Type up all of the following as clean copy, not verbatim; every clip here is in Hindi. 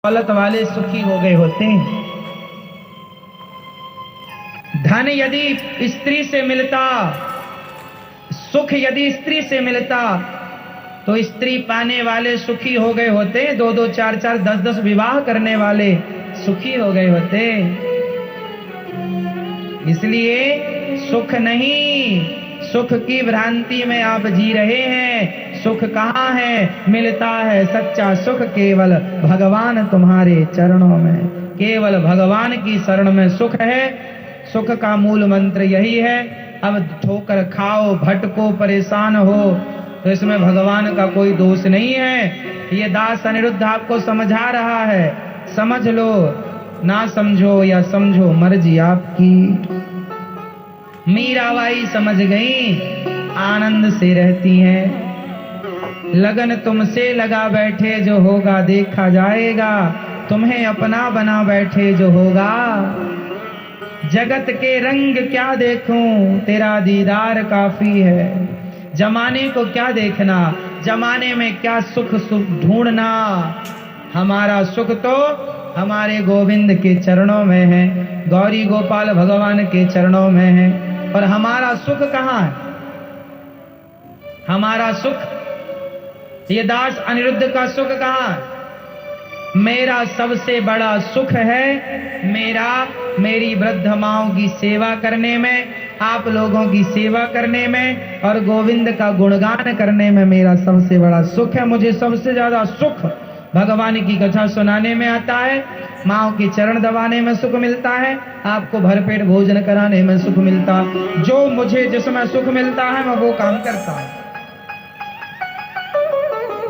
दौलत वाले सुखी हो गए होते हैं। धन यदि स्त्री से मिलता, सुख यदि स्त्री से मिलता, तो स्त्री पाने वाले सुखी हो गए होते। 2-2, 4-4, 10-10 विवाह करने वाले सुखी हो गए होते। इसलिए सुख नहीं, सुख की भ्रांति में आप जी रहे हैं। सुख कहाँ है? मिलता है सच्चा सुख केवल भगवान तुम्हारे चरणों में। केवल भगवान की शरण में सुख है। सुख का मूल मंत्र यही है। अब ठोकर खाओ, भटको, परेशान हो, तो इसमें भगवान का कोई दोष नहीं है। ये दास अनिरुद्ध आपको समझा रहा है। समझ लो, ना समझो या समझो, मर्जी आपकी। मीराबाई समझ गई, आनंद से रहती हैं। लगन तुमसे लगा बैठे, जो होगा देखा जाएगा। तुम्हें अपना बना बैठे, जो होगा। जगत के रंग क्या देखूं, तेरा दीदार काफी है। जमाने को क्या देखना, जमाने में क्या सुख ढूंढना। हमारा सुख तो हमारे गोविंद के चरणों में है, गौरी गोपाल भगवान के चरणों में है। और हमारा सुख कहाँ है? हमारा सुख, ये दास अनिरुद्ध का सुख कहाँ है? मेरा सबसे बड़ा सुख है मेरी वृद्ध माओं की सेवा करने में, आप लोगों की सेवा करने में और गोविंद का गुणगान करने में मेरा सबसे बड़ा सुख है। मुझे सबसे ज्यादा सुख भगवान की कथा सुनाने में आता है, माओ के चरण दबाने में सुख मिलता है, आपको भरपेट भोजन कराने में सुख मिलता। जो मुझे जिसमें सुख मिलता है मैं वो काम करता हूं।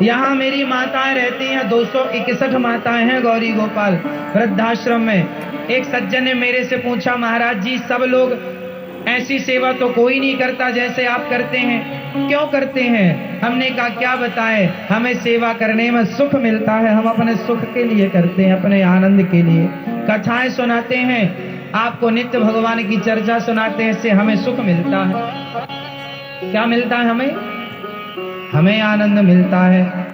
यहाँ मेरी माताएं रहती हैं, 261 माताएं हैं गौरी गोपाल वृद्धाश्रम में। एक सज्जन ने मेरे से पूछा, महाराज जी सब लोग ऐसी सेवा तो कोई नहीं करता जैसे आप करते हैं, क्यों करते हैं? हमने कहा क्या बताएं, हमें सेवा करने में सुख मिलता है, हम अपने सुख के लिए करते हैं, अपने आनंद के लिए। कथाएं सुनाते हैं, आपको नित्य भगवान की चर्चा सुनाते हैं, इससे हमें सुख मिलता है। क्या मिलता है हमें? हमें आनंद मिलता है।